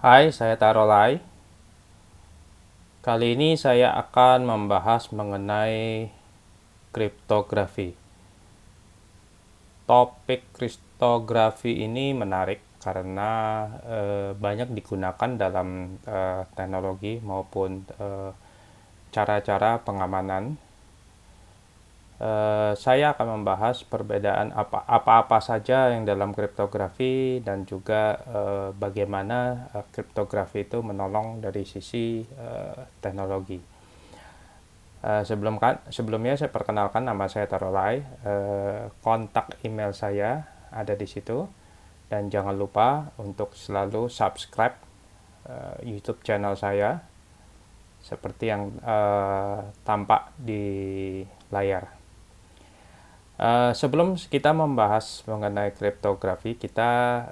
Hai, saya Tarolai. Kali ini saya akan membahas mengenai kriptografi. Topik kriptografi ini menarik karena banyak digunakan dalam teknologi maupun cara-cara pengamanan. Saya akan membahas perbedaan apa-apa saja yang dalam kriptografi dan juga bagaimana kriptografi itu menolong dari sisi teknologi. Sebelumnya saya perkenalkan, nama saya Tarolai. Kontak email saya ada di situ, dan jangan lupa untuk selalu subscribe YouTube channel saya seperti yang tampak di layar. Sebelum kita membahas mengenai kriptografi, kita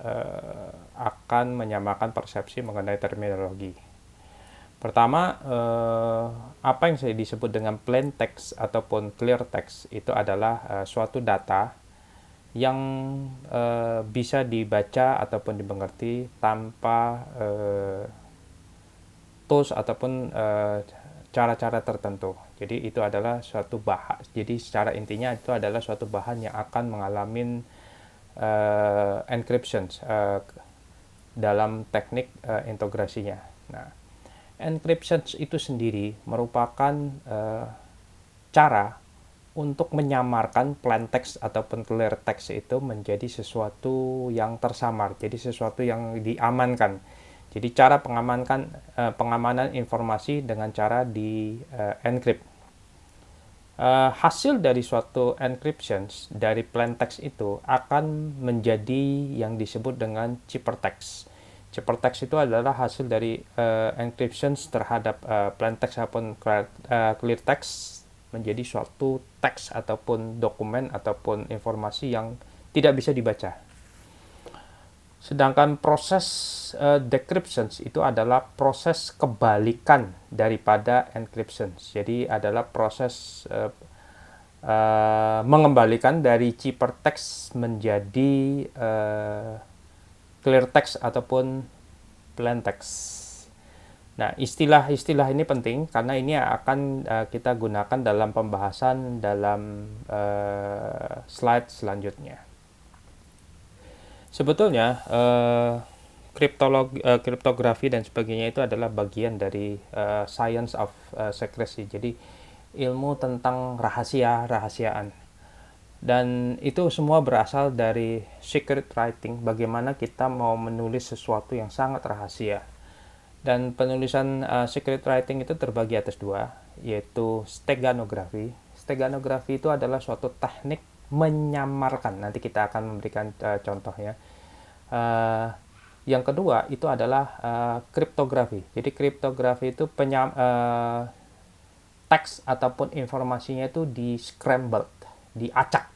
akan menyamakan persepsi mengenai terminologi. Pertama, apa yang saya disebut dengan plain text ataupun clear text itu adalah suatu data yang bisa dibaca ataupun dimengerti tanpa tools ataupun cara-cara tertentu. Jadi itu adalah suatu bahan. Jadi secara intinya itu adalah suatu bahan yang akan mengalami encryption dalam teknik integrasinya. Nah, encryption itu sendiri merupakan cara untuk menyamarkan plain text ataupun clear text itu menjadi sesuatu yang tersamar, jadi sesuatu yang diamankan. Jadi cara pengamanan informasi dengan cara di encrypt. Hasil dari suatu encryption dari plain text itu akan menjadi yang disebut dengan ciphertext. Ciphertext itu adalah hasil dari encryption terhadap plain text ataupun clear text menjadi suatu teks ataupun dokumen ataupun informasi yang tidak bisa dibaca. Sedangkan proses decryption itu adalah proses kebalikan daripada encryption. Jadi adalah proses mengembalikan dari ciphertext menjadi clear text ataupun plain text. Nah, istilah-istilah ini penting karena ini akan kita gunakan dalam pembahasan dalam slide selanjutnya. Sebetulnya kriptografi dan sebagainya itu adalah bagian dari science of secrecy. Jadi ilmu tentang rahasiaan. Dan itu semua berasal dari secret writing, bagaimana kita mau menulis sesuatu yang sangat rahasia. Dan penulisan secret writing itu terbagi atas dua, yaitu steganografi. Steganografi itu adalah suatu teknik menyamarkan. Nanti kita akan memberikan contohnya. Yang kedua itu adalah kriptografi. Jadi kriptografi itu teks ataupun informasinya itu di-scrambled, diacak.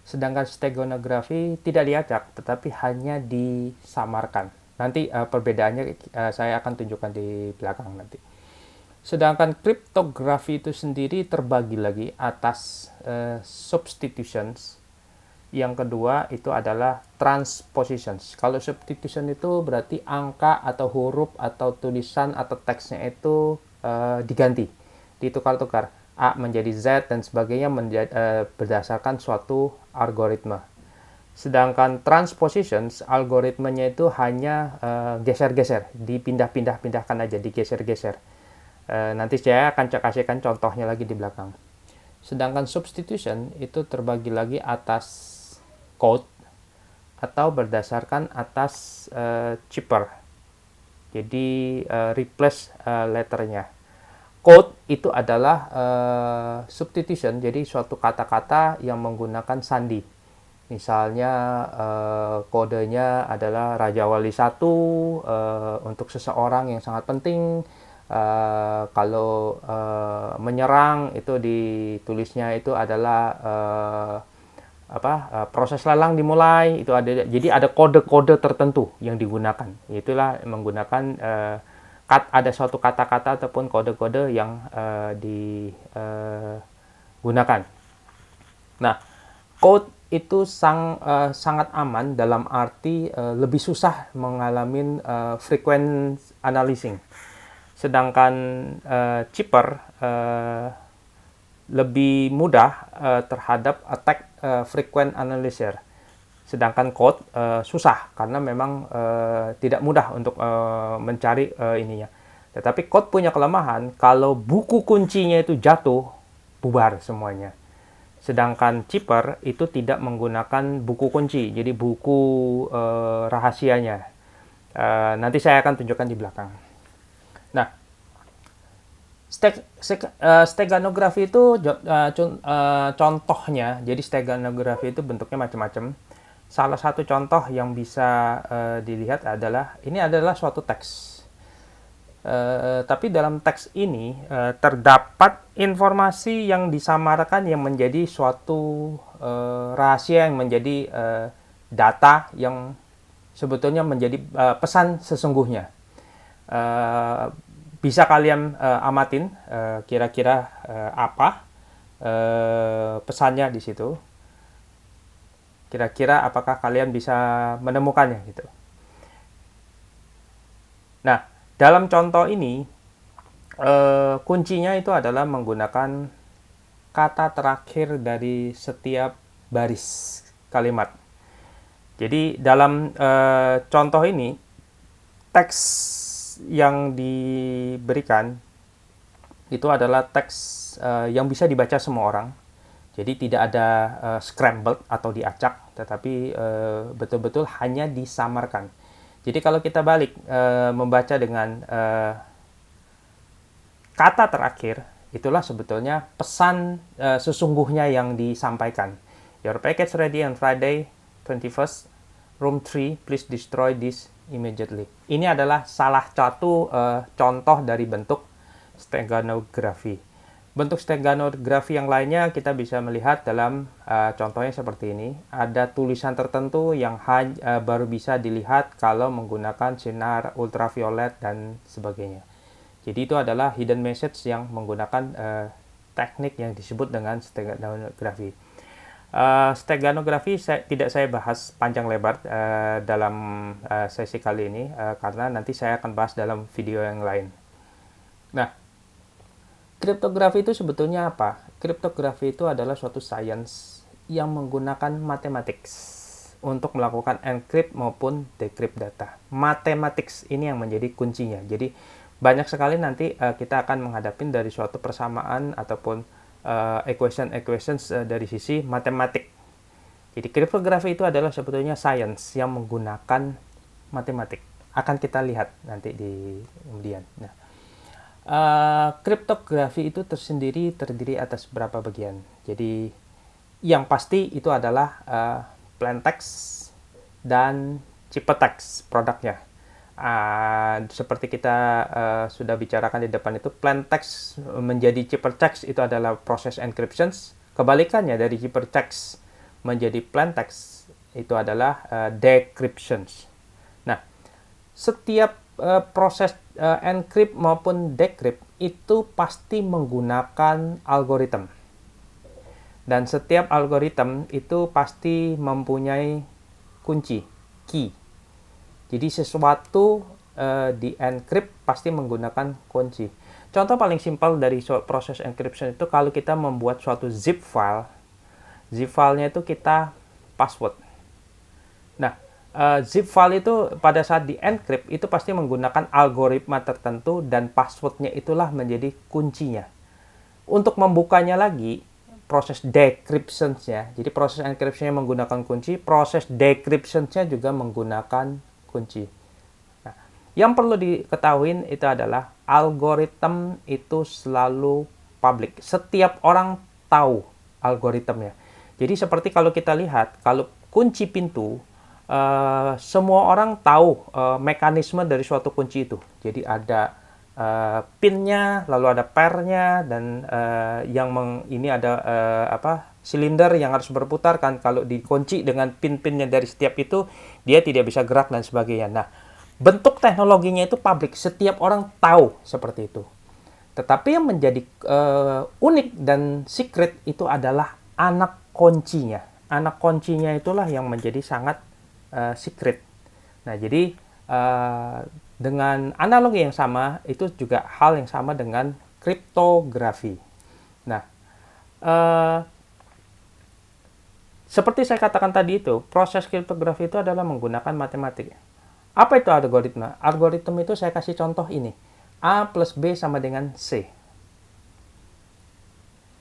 Sedangkan steganografi tidak diacak, tetapi hanya disamarkan. Nanti perbedaannya saya akan tunjukkan di belakang nanti. Sedangkan kriptografi itu sendiri terbagi lagi atas substitutions. Yang kedua itu adalah transpositions. Kalau substitution itu berarti angka atau huruf atau tulisan atau teksnya itu diganti, ditukar-tukar. A menjadi Z dan sebagainya berdasarkan suatu algoritma. Sedangkan transpositions, algoritmanya itu hanya geser-geser, dipindah-pindahkan aja, digeser-geser. Nanti saya akan kasihkan contohnya lagi di belakang. Sedangkan substitution itu terbagi lagi atas code atau berdasarkan atas cipher. Jadi replace letternya. Code itu adalah substitution, jadi suatu kata-kata yang menggunakan sandi. Misalnya kodenya adalah Raja Wali 1 untuk seseorang yang sangat penting. Kalau menyerang itu ditulisnya itu adalah proses lelang dimulai, itu ada, jadi ada kode-kode tertentu yang digunakan. Itulah menggunakan ada suatu kata-kata ataupun kode-kode yang digunakan. Nah, code itu sangat aman dalam arti lebih susah mengalami frequent analyzing. Sedangkan cheaper lebih mudah terhadap attack frequent analyzer. Sedangkan code susah karena memang tidak mudah untuk mencari ininya. Tetapi code punya kelemahan, kalau buku kuncinya itu jatuh, bubar semuanya. Sedangkan cheaper itu tidak menggunakan buku kunci, jadi buku rahasianya. Nanti saya akan tunjukkan di belakang. Nah, steganografi itu contohnya. Jadi steganografi itu bentuknya macam-macam. Salah satu contoh yang bisa dilihat adalah ini adalah suatu teks. Tapi dalam teks ini terdapat informasi yang disamarkan yang menjadi suatu rahasia, yang menjadi data yang sebetulnya menjadi pesan sesungguhnya. Bisa kalian amatin kira-kira apa pesannya di situ. Kira-kira apakah kalian bisa menemukannya gitu. Nah, dalam contoh ini kuncinya itu adalah menggunakan kata terakhir dari setiap baris kalimat. Jadi dalam contoh ini teks yang diberikan itu adalah teks yang bisa dibaca semua orang. Jadi tidak ada scrambled atau diacak, tetapi betul-betul hanya disamarkan. Jadi kalau kita balik membaca dengan kata terakhir, itulah sebetulnya pesan sesungguhnya yang disampaikan. Your package ready on Friday 21st, room 3, please destroy this immediately. Ini adalah salah satu contoh dari bentuk steganografi. Bentuk steganografi yang lainnya kita bisa melihat dalam contohnya seperti ini. Ada tulisan tertentu yang baru bisa dilihat kalau menggunakan sinar ultraviolet dan sebagainya. Jadi itu adalah hidden message yang menggunakan teknik yang disebut dengan steganografi. Steganografi tidak saya bahas panjang lebar dalam sesi kali ini karena nanti saya akan bahas dalam video yang lain. Nah, kriptografi itu sebetulnya apa? Kriptografi itu adalah suatu sains yang menggunakan mathematics untuk melakukan encrypt maupun decrypt data. Mathematics ini yang menjadi kuncinya. Jadi banyak sekali nanti kita akan menghadapi dari suatu persamaan ataupun equations dari sisi matematik. Jadi kriptografi itu adalah sebetulnya sains yang menggunakan matematik. Akan kita lihat nanti di kemudian. Nah, kriptografi itu terdiri atas berapa bagian. Jadi yang pasti itu adalah plaintext dan ciphertext produknya. Seperti kita sudah bicarakan di depan itu, plaintext menjadi ciphertext itu adalah proses encryption. Kebalikannya dari ciphertext menjadi plaintext itu adalah decryption. Nah, setiap proses encrypt maupun decrypt itu pasti menggunakan algoritma. Dan setiap algoritma itu pasti mempunyai kunci, key. Jadi sesuatu di encrypt pasti menggunakan kunci. Contoh paling simpel dari proses encryption itu kalau kita membuat suatu zip file. Zip filenya itu kita password. Nah, zip file itu pada saat di encrypt itu pasti menggunakan algoritma tertentu dan passwordnya itulah menjadi kuncinya. Untuk membukanya lagi, proses decryption-nya. Jadi proses encryption-nya menggunakan kunci, proses decryption-nya juga menggunakan kunci. Nah, yang perlu diketahui itu adalah algoritma itu selalu public. Setiap orang tahu algoritmanya. Jadi seperti kalau kita lihat, kalau kunci pintu, semua orang tahu mekanisme dari suatu kunci itu. Jadi ada pinnya, lalu ada pairnya, dan ini ada silinder yang harus berputar kan. Kalau dikunci dengan pin-pinnya dari setiap itu, dia tidak bisa gerak dan sebagainya. Nah, bentuk teknologinya itu publik, setiap orang tahu seperti itu. Tetapi yang menjadi unik dan secret itu adalah anak kuncinya. anak kuncinya itulah yang menjadi sangat secret. Nah, jadi dengan analogi yang sama, itu juga hal yang sama dengan kriptografi. Nah, seperti saya katakan tadi itu, proses kriptografi itu adalah menggunakan matematik. Apa itu algoritma? Algoritma itu saya kasih contoh ini. A plus B sama dengan C.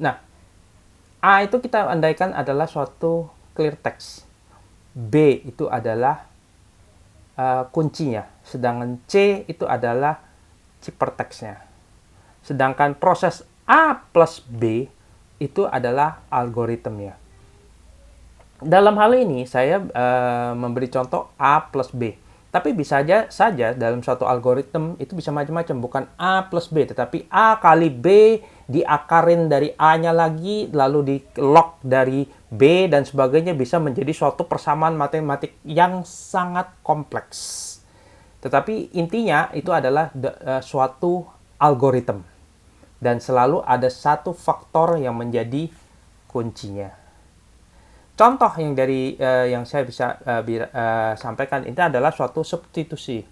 Nah, A itu kita andaikan adalah suatu clear text. B itu adalah kuncinya. Sedangkan C itu adalah ciphertextnya. Sedangkan proses A plus B itu adalah algoritmnya. Dalam hal ini saya memberi contoh A plus B. Tapi bisa saja dalam suatu algoritma itu bisa macam-macam. Bukan A plus B, tetapi A kali B diakarin dari A-nya lagi, lalu di-log dari B dan sebagainya, bisa menjadi suatu persamaan matematik yang sangat kompleks. Tetapi intinya itu adalah suatu algoritma. Dan selalu ada satu faktor yang menjadi kuncinya. Contoh yang dari yang saya bisa sampaikan ini adalah suatu substitusi.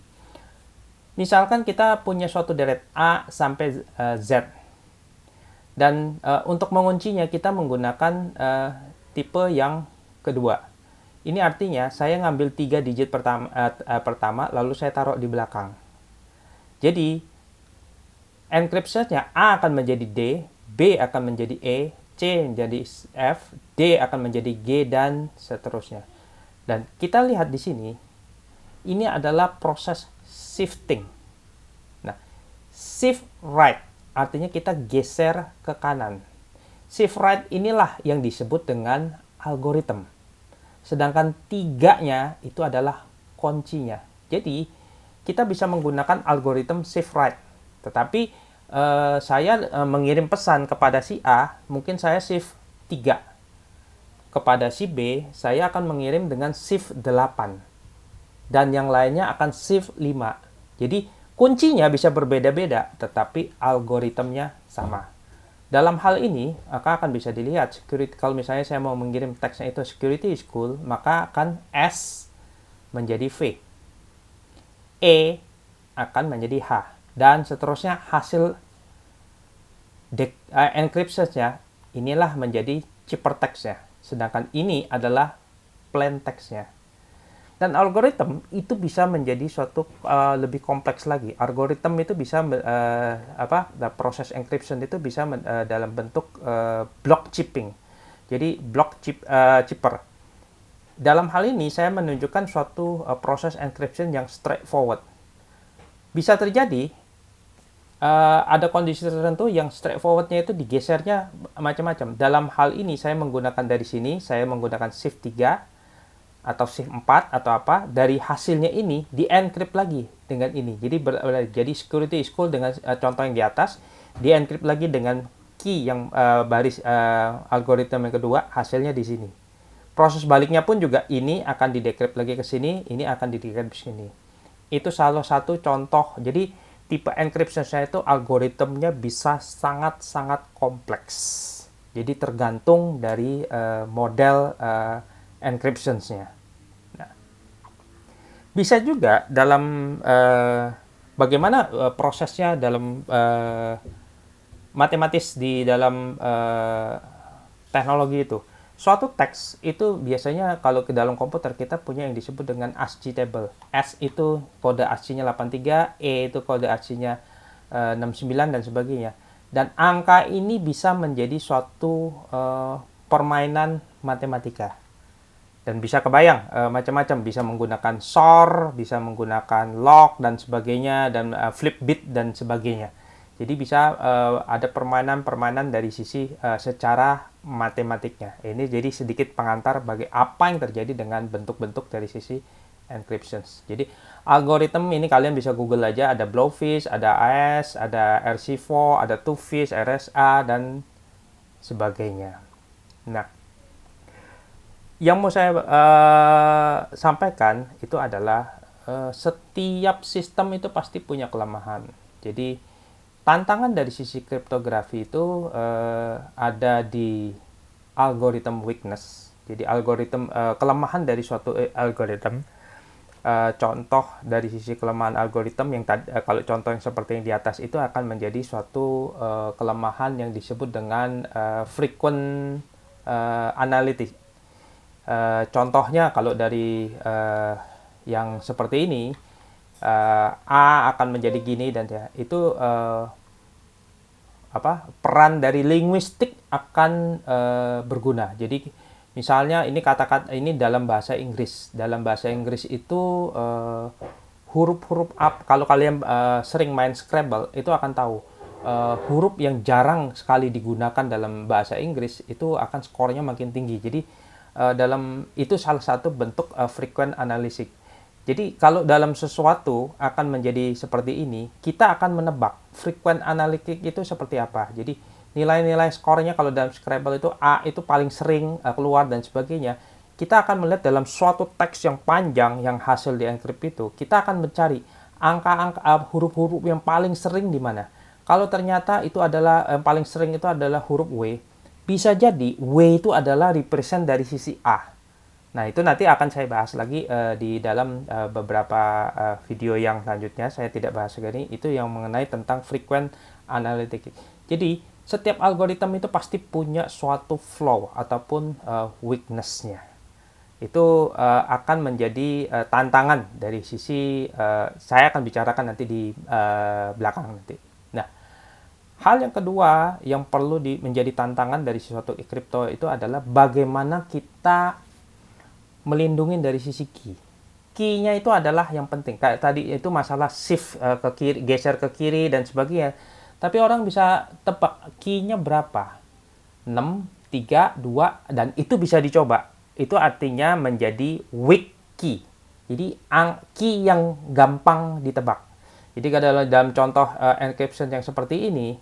Misalkan kita punya suatu deret A sampai Z. Dan untuk menguncinya kita menggunakan tipe yang kedua. Ini artinya saya ngambil 3 digit pertama lalu saya taruh di belakang. Jadi encryption-nya A akan menjadi D, B akan menjadi E, C menjadi F, D akan menjadi G, dan seterusnya. Dan kita lihat di sini, ini adalah proses shifting. Nah, shift right artinya kita geser ke kanan. Shift right inilah yang disebut dengan algoritma. Sedangkan tiganya itu adalah kuncinya. Jadi, kita bisa menggunakan algoritma shift right. Tetapi saya mengirim pesan kepada si A, mungkin saya shift 3. Kepada si B, saya akan mengirim dengan shift 8. Dan yang lainnya akan shift 5. Jadi, kuncinya bisa berbeda-beda, tetapi algoritmnya sama. Dalam hal ini, maka akan bisa dilihat, kalau misalnya saya mau mengirim teksnya itu security is cool, maka akan S menjadi V. E akan menjadi H. Dan seterusnya hasil encryption-nya inilah menjadi ciphertext-nya. Sedangkan ini adalah plain text-nya. Dan algoritma itu bisa menjadi suatu lebih kompleks lagi. Algoritma itu bisa proses encryption itu bisa dalam bentuk block chipping. Jadi block chipper. Dalam hal ini saya menunjukkan suatu proses encryption yang straightforward. Bisa terjadi ada kondisi tertentu yang straightforward-nya itu digesernya macam-macam. Dalam hal ini saya menggunakan dari sini, saya menggunakan shift 3 atau shift 4 atau apa, dari hasilnya ini di-encrypt lagi dengan ini. Jadi security is cool dengan contoh yang di atas, di-encrypt lagi dengan key yang baris algoritma yang kedua, hasilnya di sini. Proses baliknya pun juga ini akan di-decrypt lagi ke sini, ini akan di-decrypt ke sini. Itu salah satu contoh. Jadi tipe encryption saya itu algoritmnya bisa sangat-sangat kompleks. Jadi tergantung dari model encryption-nya. Nah, bisa juga dalam bagaimana prosesnya dalam matematis di dalam teknologi itu. Suatu teks itu biasanya kalau ke dalam komputer kita punya yang disebut dengan ASCII table. S itu kode ASCII-nya 83, E itu kode ASCII-nya 69 dan sebagainya. Dan angka ini bisa menjadi suatu permainan matematika. Dan bisa kebayang macam-macam, bisa menggunakan XOR, bisa menggunakan log dan sebagainya, dan flip bit dan sebagainya. Jadi bisa ada permainan-permainan dari sisi secara matematiknya. Ini jadi sedikit pengantar bagi apa yang terjadi dengan bentuk-bentuk dari sisi encryptions. Jadi algoritma ini kalian bisa Google aja, ada Blowfish, ada AES, ada RC4, ada Twofish, RSA, dan sebagainya. Nah, yang mau saya sampaikan itu adalah setiap sistem itu pasti punya kelemahan. Jadi tantangan dari sisi kriptografi itu ada di algorithm weakness. Jadi kelemahan dari suatu algoritma, contoh dari sisi kelemahan algoritma yang kalau contoh yang seperti yang di atas itu akan menjadi suatu kelemahan yang disebut dengan frequent analytic. Contohnya kalau dari yang seperti ini, A akan menjadi gini dan ya, itu peran dari linguistik akan berguna. Jadi misalnya ini kata-kata ini dalam bahasa Inggris. Dalam bahasa Inggris itu huruf-huruf kalau kalian sering main Scrabble itu akan tahu huruf yang jarang sekali digunakan dalam bahasa Inggris itu akan skornya makin tinggi. Jadi itu salah satu bentuk frequent analysis. Jadi kalau dalam sesuatu akan menjadi seperti ini, kita akan menebak frequent analytic itu seperti apa. Jadi nilai-nilai skornya kalau dalam Scrabble itu A itu paling sering keluar dan sebagainya. Kita akan melihat dalam suatu teks yang panjang yang hasil di enkripsi itu, kita akan mencari angka-angka huruf-huruf yang paling sering di mana. Kalau ternyata itu adalah yang paling sering itu adalah huruf W, bisa jadi W itu adalah represent dari sisi A. Nah, itu nanti akan saya bahas lagi di dalam beberapa video yang selanjutnya. Saya tidak bahas segini, itu yang mengenai tentang frequent analytic. Jadi, setiap algoritma itu pasti punya suatu flaw ataupun weakness-nya. Itu akan menjadi tantangan dari sisi, saya akan bicarakan nanti di belakang nanti. Nah, hal yang kedua yang perlu menjadi tantangan dari suatu kripto itu adalah bagaimana kita melindungi dari sisi key. Key-nya itu adalah yang penting. Kayak tadi itu masalah shift ke kiri, geser ke kiri dan sebagainya. Tapi orang bisa tebak key-nya berapa? 6, 3, 2 dan itu bisa dicoba. Itu artinya menjadi weak key. Jadi key yang gampang ditebak. Jadi kalau dalam contoh encryption yang seperti ini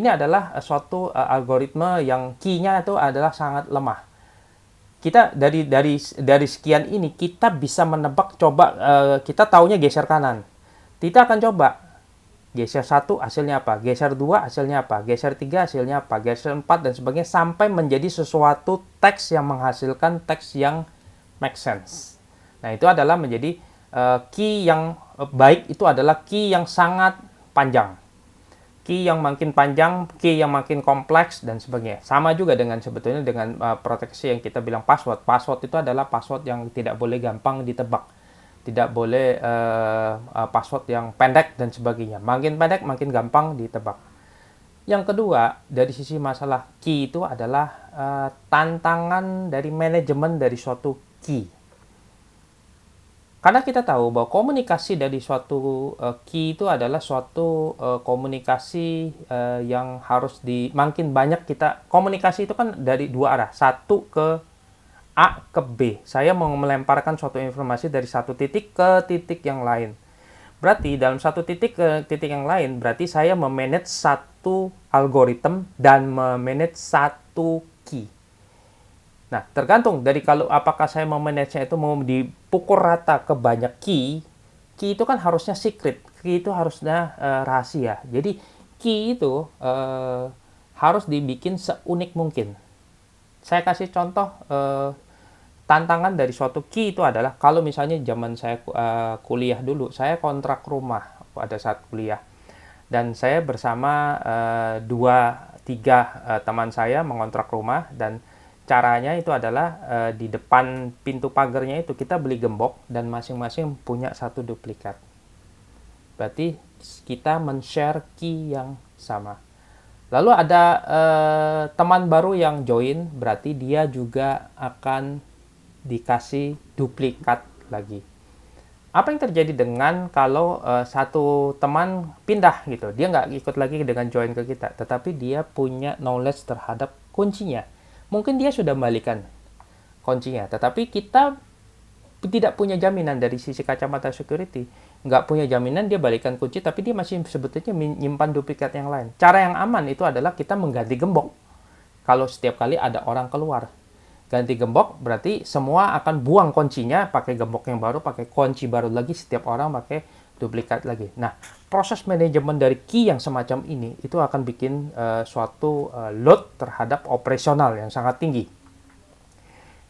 adalah suatu algoritma yang key-nya itu adalah sangat lemah. Kita dari sekian ini kita bisa menebak, coba kita taunya geser kanan. Kita akan coba geser 1 hasilnya apa, geser 2 hasilnya apa, geser 3 hasilnya apa, geser 4 dan sebagainya sampai menjadi sesuatu teks yang menghasilkan teks yang make sense. Nah, itu adalah menjadi key yang baik, itu adalah key yang sangat panjang. Key yang makin panjang, key yang makin kompleks, dan sebagainya. Sama juga dengan sebetulnya dengan proteksi yang kita bilang password. Password itu adalah password yang tidak boleh gampang ditebak. Tidak boleh password yang pendek dan sebagainya. Makin pendek, makin gampang ditebak. Yang kedua, dari sisi masalah key itu adalah tantangan dari manajemen dari suatu key. Karena kita tahu bahwa komunikasi dari suatu key itu adalah suatu komunikasi yang harus makin banyak kita. Komunikasi itu kan dari dua arah. Satu ke A ke B. Saya mau melemparkan suatu informasi dari satu titik ke titik yang lain. Berarti dalam satu titik ke titik yang lain, berarti saya memanage satu algoritma dan memanage satu key. Nah, tergantung dari kalau apakah saya mau manage-nya itu mau dipukul rata ke banyak key itu kan harusnya secret, key itu harusnya rahasia. Jadi key itu harus dibikin seunik mungkin. Saya kasih contoh tantangan dari suatu key itu adalah kalau misalnya zaman saya kuliah dulu, saya kontrak rumah pada saat kuliah. Dan saya bersama 2-3 teman saya mengontrak rumah dan caranya itu adalah di depan pintu pagarnya itu kita beli gembok dan masing-masing punya satu duplikat. Berarti kita men-share key yang sama. Lalu ada teman baru yang join, berarti dia juga akan dikasih duplikat lagi. Apa yang terjadi dengan kalau satu teman pindah gitu, dia nggak ikut lagi dengan join ke kita, tetapi dia punya knowledge terhadap kuncinya. Mungkin dia sudah membalikan kuncinya, tetapi kita tidak punya jaminan dari sisi kacamata security. Nggak punya jaminan dia balikan kunci, tapi dia masih sebetulnya menyimpan duplikat yang lain. Cara yang aman itu adalah kita mengganti gembok. Kalau setiap kali ada orang keluar, ganti gembok berarti semua akan buang kuncinya, pakai gembok yang baru, pakai kunci baru lagi, setiap orang pakai duplikat lagi. Nah, proses manajemen dari key yang semacam ini itu akan bikin suatu load terhadap operasional yang sangat tinggi.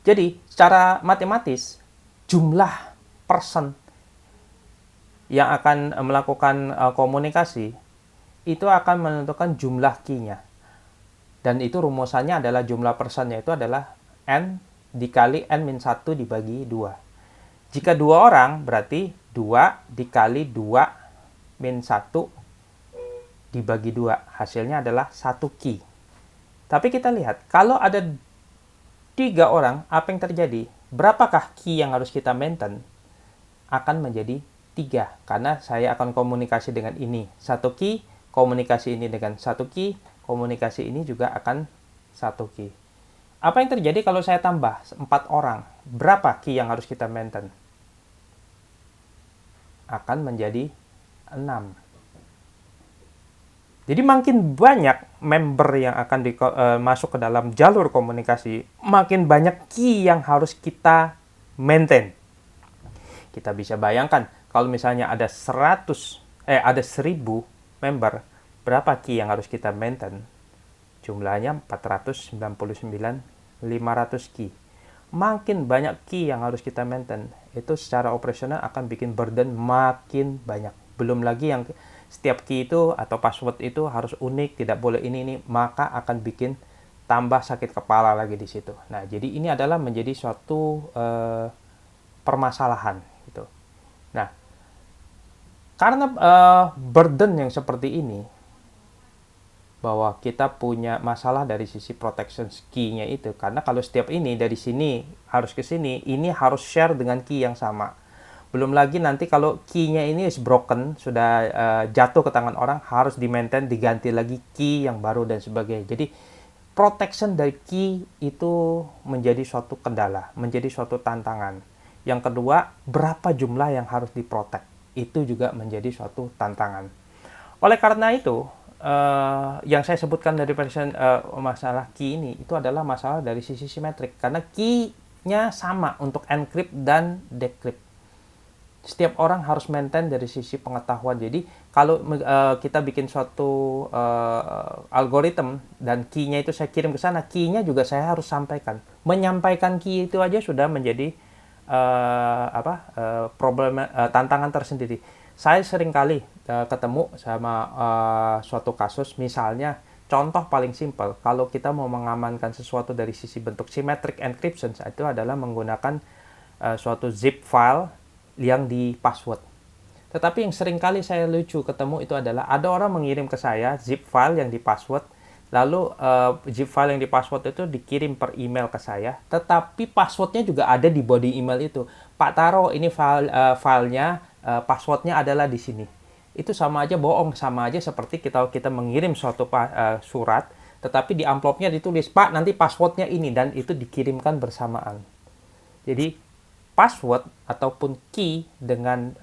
Jadi, secara matematis, jumlah person yang akan melakukan komunikasi itu akan menentukan jumlah key-nya. Dan itu rumusannya adalah jumlah personnya itu adalah n dikali n-1 dibagi 2. Jika 2 orang, berarti 2 dikali 2 min 1 dibagi 2. Hasilnya adalah 1 key. Tapi kita lihat, kalau ada 3 orang, apa yang terjadi? Berapakah key yang harus kita maintain? Akan menjadi 3. Karena saya akan komunikasi dengan ini 1 key, komunikasi ini dengan 1 key, komunikasi ini juga akan 1 key. Apa yang terjadi kalau saya tambah 4 orang? Berapa key yang harus kita maintain? Akan menjadi 6. Jadi makin banyak member yang akan masuk ke dalam jalur komunikasi, makin banyak key yang harus kita maintain. Kita bisa bayangkan kalau misalnya ada 1000 member, berapa key yang harus kita maintain? Jumlahnya 499.500 key. Makin banyak key yang harus kita maintain, itu secara operasional akan bikin burden makin banyak. Belum lagi yang setiap key itu atau password itu harus unik, tidak boleh ini, maka akan bikin tambah sakit kepala lagi di situ. Nah, jadi ini adalah menjadi suatu permasalahan gitu. Nah, karena burden yang seperti ini, bahwa kita punya masalah dari sisi protection key-nya itu, karena kalau setiap ini dari sini harus ke sini, ini harus share dengan key yang sama. Belum lagi nanti kalau key-nya ini is broken, sudah jatuh ke tangan orang, harus di-maintain, diganti lagi key yang baru dan sebagainya. Jadi protection dari key itu menjadi suatu kendala, menjadi suatu tantangan. Yang kedua, berapa jumlah yang harus diprotek, itu juga menjadi suatu tantangan. Oleh karena itu, yang saya sebutkan dari masalah key ini, itu adalah masalah dari sisi simetrik. Karena key-nya sama untuk encrypt dan decrypt. Setiap orang harus maintain dari sisi pengetahuan. Jadi kalau kita bikin suatu algoritma dan key-nya itu saya kirim ke sana, key-nya juga saya harus sampaikan. Menyampaikan key itu aja sudah menjadi tantangan tersendiri. Saya sering kali ketemu sama suatu kasus, misalnya contoh paling simpel, kalau kita mau mengamankan sesuatu dari sisi bentuk symmetric encryption, itu adalah menggunakan suatu zip file yang di password. Tetapi yang sering kali saya lucu ketemu itu adalah ada orang mengirim ke saya zip file yang di password, lalu zip file yang di password itu dikirim per email ke saya, tetapi passwordnya juga ada di body email itu. Pak Taro, ini filenya, passwordnya adalah di sini. Itu sama aja bohong, sama aja seperti kita mengirim suatu surat, tetapi di amplopnya ditulis, Pak, nanti passwordnya ini, dan itu dikirimkan bersamaan. Jadi password ataupun key dengan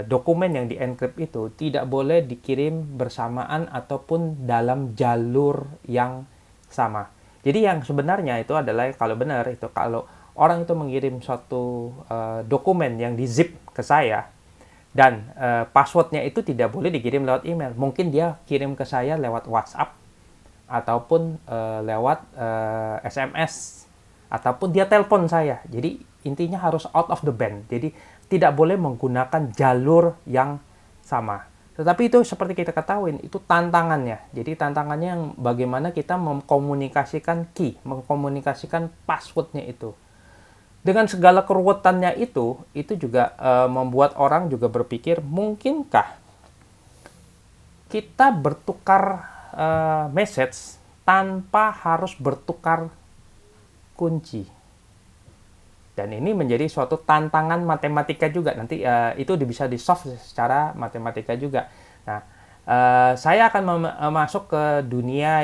dokumen yang di-encrypt itu tidak boleh dikirim bersamaan ataupun dalam jalur yang sama. Jadi yang sebenarnya itu adalah, kalau benar itu, kalau orang itu mengirim suatu dokumen yang di-zip ke saya dan passwordnya itu tidak boleh dikirim lewat email. Mungkin dia kirim ke saya lewat WhatsApp ataupun lewat SMS ataupun dia telepon saya. Jadi intinya harus out of the band. Jadi tidak boleh menggunakan jalur yang sama. Tetapi itu seperti kita ketahui, itu tantangannya. Jadi tantangannya yang bagaimana kita mengkomunikasikan key, mengkomunikasikan passwordnya itu. Dengan segala keruwetannya itu juga membuat orang juga berpikir, mungkinkah kita bertukar message tanpa harus bertukar kunci? Dan ini menjadi suatu tantangan matematika juga. Nanti itu bisa di-solve secara matematika juga. Nah, saya akan masuk ke dunia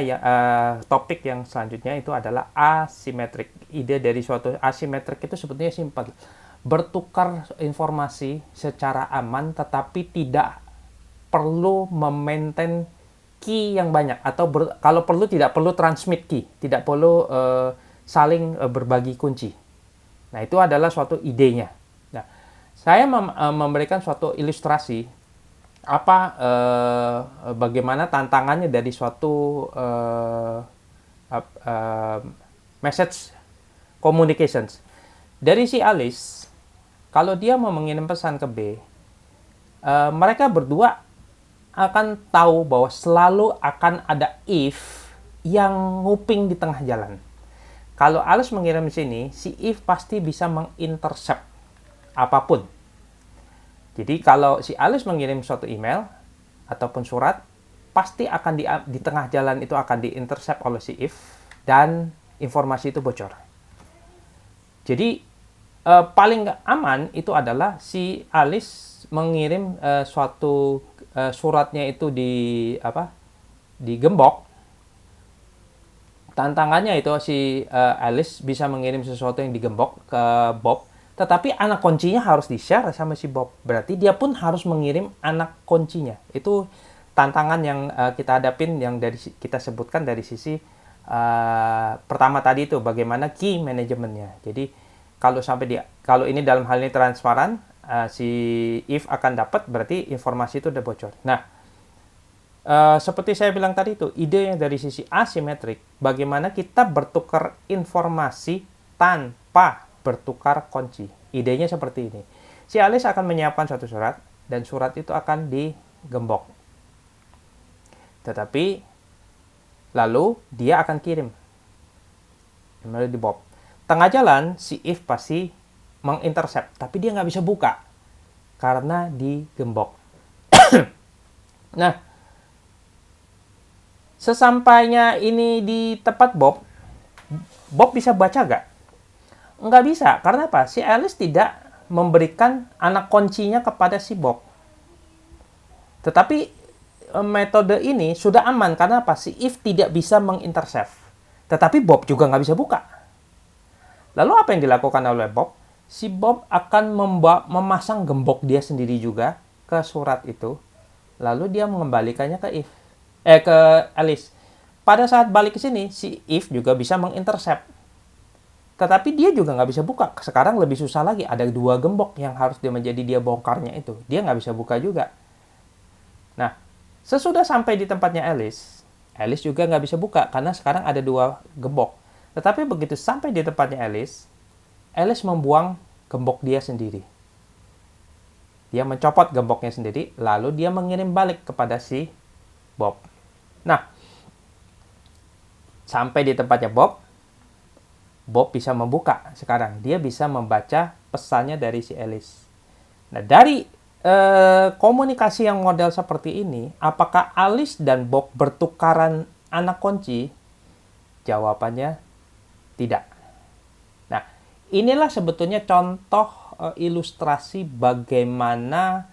topik yang selanjutnya, itu adalah asimetrik. Ide dari suatu asimetrik itu sebetulnya simpel. Bertukar informasi secara aman, tetapi tidak perlu memaintain key yang banyak. Atau kalau perlu tidak perlu transmit key. Tidak perlu saling berbagi kunci. Nah, itu adalah suatu idenya. Nah, saya memberikan suatu ilustrasi bagaimana tantangannya dari suatu message communications. Dari si Alice, kalau dia mau mengirim pesan ke B, mereka berdua akan tahu bahwa selalu akan ada if yang nguping di tengah jalan. Kalau Alice mengirim sini, si if pasti bisa mengintercept apapun. Jadi kalau si Alice mengirim suatu email ataupun surat, pasti akan di tengah jalan itu akan diintercept oleh si if dan informasi itu bocor. Jadi paling aman itu adalah si Alice mengirim suatu suratnya itu digembok. Tantangannya itu si Alice bisa mengirim sesuatu yang digembok ke Bob, tetapi anak kuncinya harus di-share sama si Bob. Berarti dia pun harus mengirim anak kuncinya. Itu tantangan yang kita hadapin, yang kita sebutkan dari sisi pertama tadi itu, bagaimana key manajemennya. Jadi kalau ini dalam hal ini transparan, si if akan dapat, berarti informasi itu udah bocor. Nah, seperti saya bilang tadi itu, idenya dari sisi asimetrik, bagaimana kita bertukar informasi tanpa bertukar kunci. Idenya seperti ini. Si Alice akan menyiapkan suatu surat, dan surat itu akan digembok. Tetapi, lalu dia akan kirim email di Bob. Tengah jalan, si if pasti mengintercept, tapi dia nggak bisa buka karena digembok. Nah, sesampainya ini di tempat Bob, Bob bisa baca nggak? Nggak bisa. Karena apa? Si Alice tidak memberikan anak kuncinya kepada si Bob. Tetapi metode ini sudah aman. Karena apa? Si if tidak bisa mengintercept. Tetapi Bob juga nggak bisa buka. Lalu apa yang dilakukan oleh Bob? Si Bob akan memasang gembok dia sendiri juga ke surat itu. Lalu dia mengembalikannya ke Alice. Pada saat balik ke sini, si if juga bisa mengintercept. Tetapi dia juga nggak bisa buka. Sekarang lebih susah lagi. Ada 2 gembok yang harus dia bongkarnya itu. Dia nggak bisa buka juga. Nah, sesudah sampai di tempatnya Alice juga nggak bisa buka. Karena sekarang ada 2 gembok. Tetapi begitu sampai di tempatnya Alice membuang gembok dia sendiri. Dia mencopot gemboknya sendiri. Lalu dia mengirim balik kepada si Bob. Nah, sampai di tempatnya Bob bisa membuka sekarang. Dia bisa membaca pesannya dari si Alice. Nah, dari komunikasi yang model seperti ini, apakah Alice dan Bob bertukaran anak kunci? Jawabannya tidak. Nah, inilah sebetulnya contoh ilustrasi bagaimana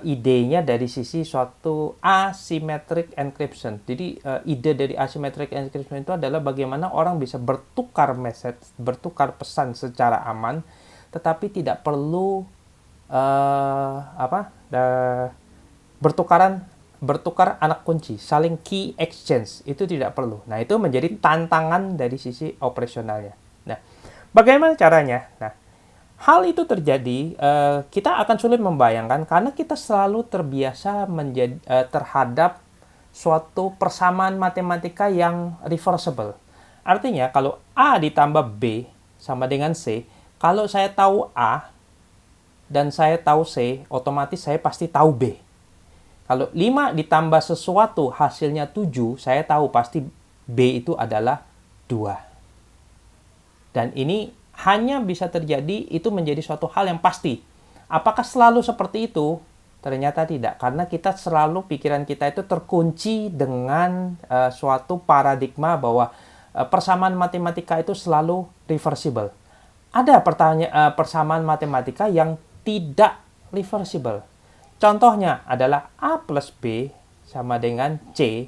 idenya dari sisi suatu asymmetric encryption. Jadi ide dari asymmetric encryption itu adalah bagaimana orang bisa bertukar message, bertukar pesan secara aman, tetapi tidak perlu bertukar anak kunci, saling key exchange, itu tidak perlu. Nah, itu menjadi tantangan dari sisi operasionalnya. Nah, bagaimana caranya? Nah, hal itu terjadi, kita akan sulit membayangkan karena kita selalu terbiasa terhadap suatu persamaan matematika yang reversible. Artinya, kalau A ditambah B sama dengan C, kalau saya tahu A dan saya tahu C, otomatis saya pasti tahu B. Kalau 5 ditambah sesuatu hasilnya 7, saya tahu pasti B itu adalah 2. Dan ini hanya bisa terjadi, itu menjadi suatu hal yang pasti. Apakah selalu seperti itu? Ternyata tidak, karena pikiran kita itu terkunci dengan suatu paradigma bahwa persamaan matematika itu selalu reversible. Ada persamaan matematika yang tidak reversible. Contohnya adalah A plus B sama dengan C,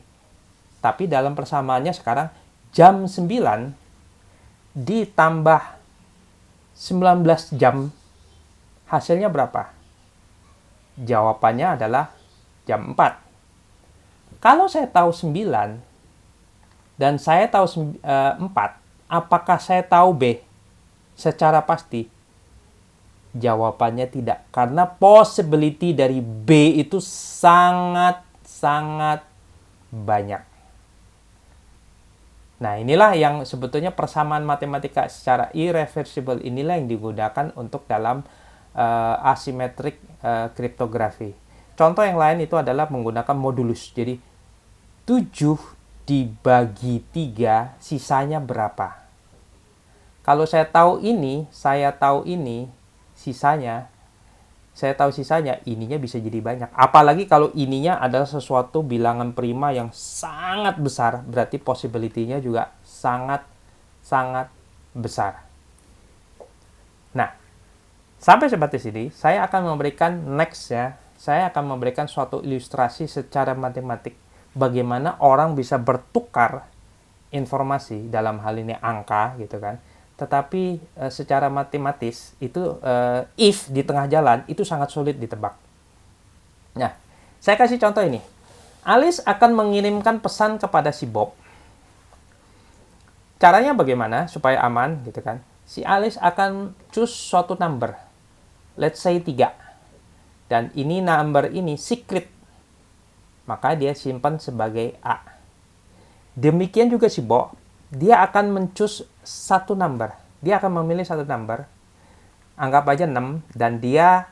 tapi dalam persamaannya sekarang jam 9 ditambah 19 jam, hasilnya berapa? Jawabannya adalah jam 4. Kalau saya tahu 9 dan saya tahu 4, apakah saya tahu B secara pasti? Jawabannya tidak, karena possibility dari B itu sangat-sangat banyak. Nah, inilah yang sebetulnya persamaan matematika secara irreversible inilah yang digunakan untuk dalam asymmetric kriptografi. Contoh yang lain itu adalah menggunakan modulus. Jadi 7 dibagi 3 sisanya berapa? Kalau saya tahu ini, sisanya, saya tahu sisanya, ininya bisa jadi banyak. Apalagi kalau ininya adalah sesuatu bilangan prima yang sangat besar, berarti possibility-nya juga sangat besar. Nah, sampai seperti sini, saya akan memberikan next ya. Saya akan memberikan suatu ilustrasi secara matematik bagaimana orang bisa bertukar informasi, dalam hal ini angka gitu kan. Tetapi secara matematis itu if di tengah jalan itu sangat sulit ditebak. Nah, saya kasih contoh ini. Alice akan mengirimkan pesan kepada si Bob. Caranya bagaimana supaya aman gitu kan? Si Alice akan choose suatu number. Let's say 3. Dan ini number ini secret. Maka dia simpan sebagai A. Demikian juga si Bob, dia akan mencus satu number. Dia akan memilih satu number, anggap aja 6, dan dia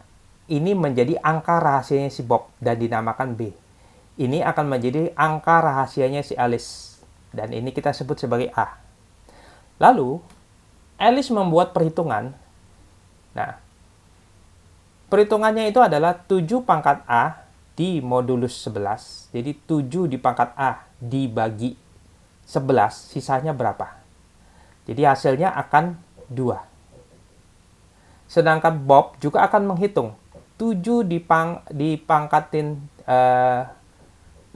ini menjadi angka rahasianya si Bob dan dinamakan B. Ini akan menjadi angka rahasianya si Alice, dan ini kita sebut sebagai A. Lalu, Alice membuat perhitungan. Nah, perhitungannya itu adalah 7 pangkat A di modulus 11. Jadi 7 di pangkat A dibagi 11, sisanya berapa? Jadi hasilnya akan 2. Sedangkan Bob juga akan menghitung 7 dipangkatin 6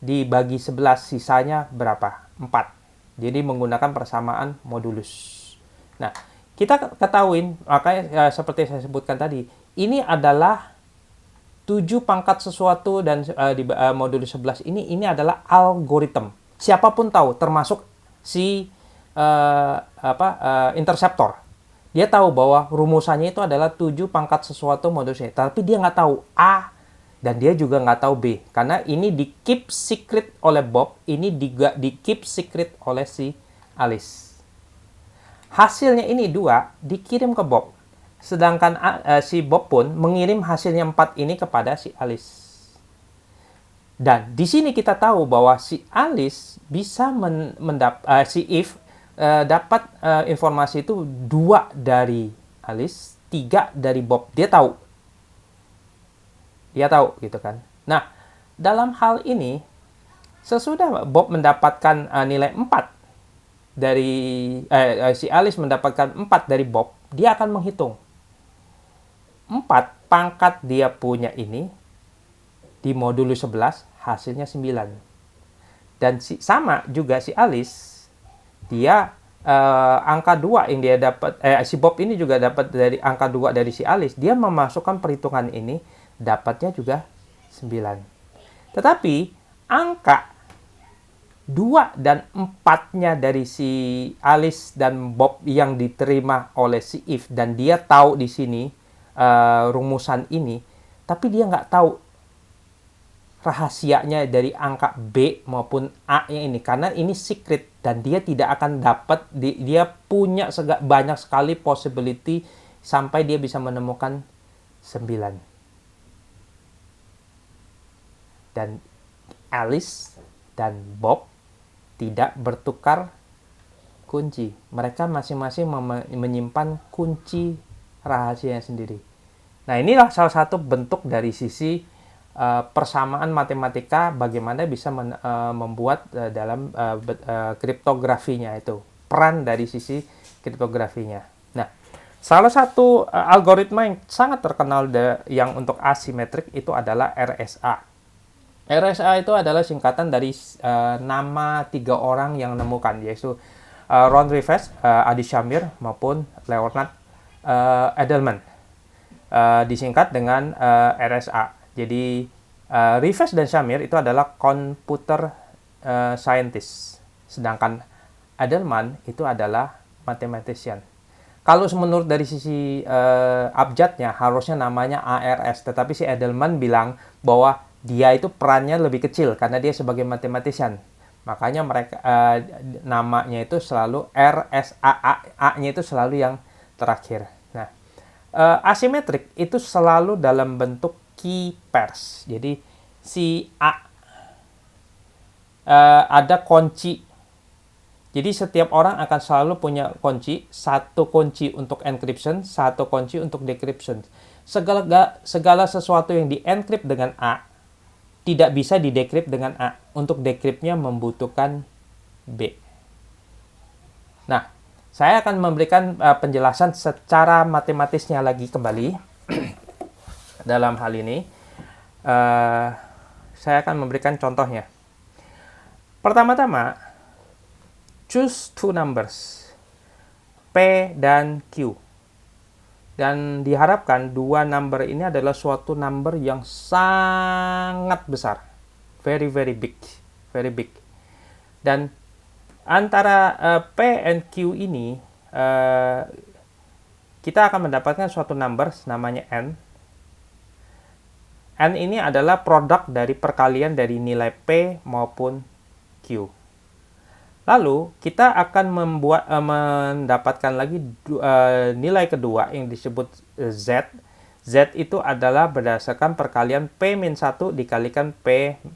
dibagi 11, sisanya berapa? 4. Jadi menggunakan persamaan modulus. Nah, kita ketahuin, makanya seperti saya sebutkan tadi, ini adalah 7 pangkat sesuatu dan di modulus 11 ini adalah algoritma. Siapapun tahu, termasuk si interceptor. Dia tahu bahwa rumusannya itu adalah 7 pangkat sesuatu modusnya. Tapi dia nggak tahu A, dan dia juga nggak tahu B. Karena ini di keep secret oleh Bob, ini juga di keep secret oleh si Alice. Hasilnya ini 2 dikirim ke Bob. Sedangkan si Bob pun mengirim hasilnya 4 ini kepada si Alice. Dan di sini kita tahu bahwa si Alice bisa si If dapat informasi itu 2 dari Alice, 3 dari Bob. Dia tahu gitu kan. Nah, dalam hal ini sesudah Bob mendapatkan nilai 4 dari si Alice mendapatkan 4 dari Bob, dia akan menghitung 4 pangkat dia punya ini di modulus 11 hasilnya 9. Dan sama juga si Alice, dia angka 2 yang dia dapat, si Bob ini juga dapat dari angka 2 dari si Alice. Dia memasukkan perhitungan ini, dapatnya juga 9. Tetapi angka 2 dan 4-nya dari si Alice dan Bob yang diterima oleh si If, dan dia tahu di sini rumusan ini, tapi dia nggak tahu rahasianya dari angka B maupun A yang ini, karena ini secret dan dia tidak akan dapat, dia punya banyak sekali possibility sampai dia bisa menemukan 9. Dan Alice dan Bob tidak bertukar kunci. Mereka masing-masing menyimpan kunci rahasianya sendiri. Nah, inilah salah satu bentuk dari sisi persamaan matematika, bagaimana bisa membuat dalam kriptografinya itu, peran dari sisi kriptografinya. Nah, salah satu algoritma yang sangat terkenal yang untuk asimetrik itu adalah RSA. RSA itu adalah singkatan dari nama 3 orang yang menemukan, yaitu Ron Rivest, Adi Shamir, maupun Leonard Edelman. Disingkat dengan RSA. Jadi Rivest dan Shamir itu adalah computer scientist, sedangkan Edelman itu adalah mathematician. Kalau menurut dari sisi abjadnya harusnya namanya ARS, tetapi si Edelman bilang bahwa dia itu perannya lebih kecil karena dia sebagai mathematician. Makanya mereka namanya itu selalu RSAA, A-nya itu selalu yang terakhir. Nah, asimetrik itu selalu dalam bentuk key pairs. Jadi si A ada kunci. Jadi setiap orang akan selalu punya kunci, satu kunci untuk encryption, satu kunci untuk decryption. Segala sesuatu yang di-encrypt dengan A tidak bisa di-decrypt dengan A. Untuk decryptnya membutuhkan B. Nah, saya akan memberikan penjelasan secara matematisnya lagi kembali. Dalam hal ini, saya akan memberikan contohnya. Pertama-tama, choose two numbers, P dan Q. Dan diharapkan dua number ini adalah suatu number yang sangat besar. Very, very big. Very big. Dan antara P and Q ini, kita akan mendapatkan suatu number namanya N. N ini adalah produk dari perkalian dari nilai P maupun Q. Lalu kita akan mendapatkan lagi nilai kedua yang disebut Z. Z itu adalah berdasarkan perkalian P-1 dikalikan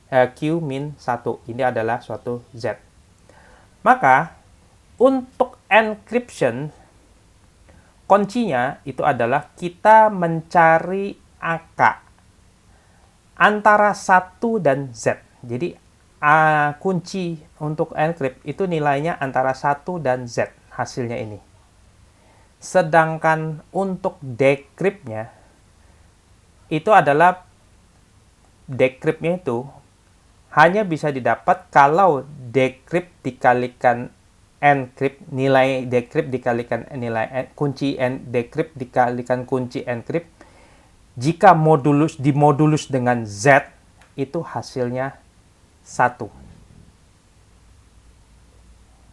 Q-1. Ini adalah suatu Z. Maka untuk encryption, kuncinya itu adalah kita mencari angka antara 1 dan Z. Jadi kunci untuk encrypt itu nilainya antara 1 dan Z, hasilnya ini. Sedangkan untuk decryptnya itu adalah decryptnya itu hanya bisa didapat kalau decrypt dikalikan encrypt, nilai decrypt dikalikan nilai kunci decrypt dikalikan kunci encrypt. Jika dimodulus dengan Z, itu hasilnya 1.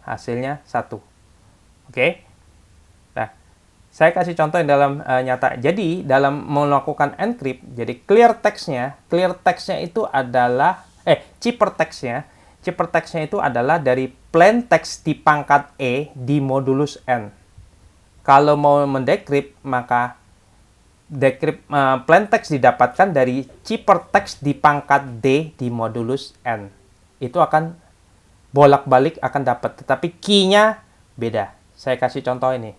Hasilnya 1. Oke. Nah, saya kasih contoh yang dalam nyata. Jadi, dalam melakukan encrypt, jadi clear text-nya itu adalah ciphertext-nya itu adalah dari plain text di pangkat E di modulus N. Kalau mau mendecrypt, maka plain text didapatkan dari ciphertext di pangkat D di modulus N. Itu akan bolak-balik akan dapat, tetapi key-nya beda. Saya kasih contoh ini.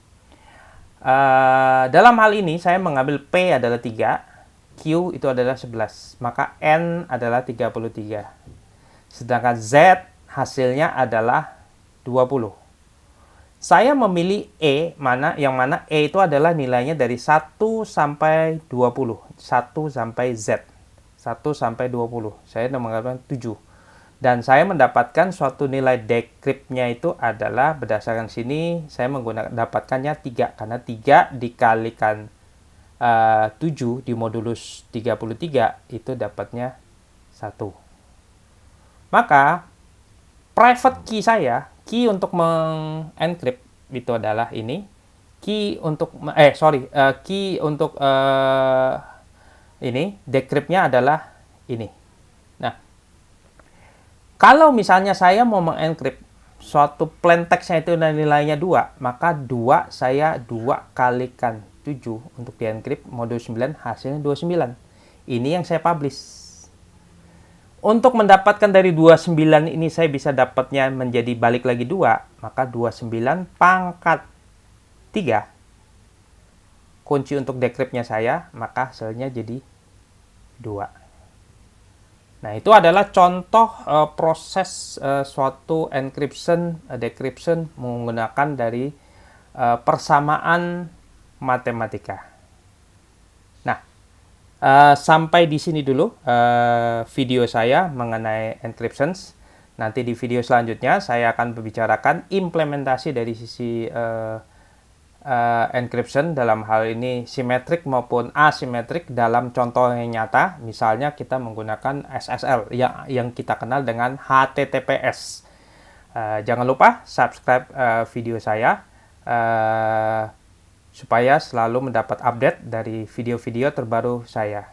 Dalam hal ini saya mengambil P adalah 3, Q itu adalah 11, maka N adalah 33. Sedangkan Z hasilnya adalah 20. Saya memilih yang mana E itu adalah nilainya dari 1 sampai 20. 1 sampai Z. 1 sampai 20. Saya mengambil 7. Dan saya mendapatkan suatu nilai decrypt-nya itu adalah berdasarkan sini saya mendapatkannya 3. Karena 3 dikalikan 7 di modulus 33 itu dapatnya 1. Maka private key saya, key untuk mengencrypt itu adalah ini. Key untuk ini decrypt-nya adalah ini. Nah, kalau misalnya saya mau mengencrypt suatu plain text-nya itu nilainya 2, maka 2 saya 2 kalikan 7 untuk di-encrypt modul 9 hasilnya 29. Ini yang saya publish. Untuk mendapatkan dari 29 ini saya bisa dapatnya menjadi balik lagi 2, maka 29 pangkat 3 kunci untuk decrypt-nya saya, maka hasilnya jadi 2. Nah, itu adalah contoh proses suatu encryption, decryption menggunakan dari persamaan matematika. Sampai di sini dulu video saya mengenai encryptions. Nanti di video selanjutnya saya akan membicarakan implementasi dari sisi encryption dalam hal ini simetrik maupun asimetrik dalam contoh yang nyata. Misalnya kita menggunakan SSL yang kita kenal dengan HTTPS. Jangan lupa subscribe video saya supaya selalu mendapat update dari video-video terbaru saya.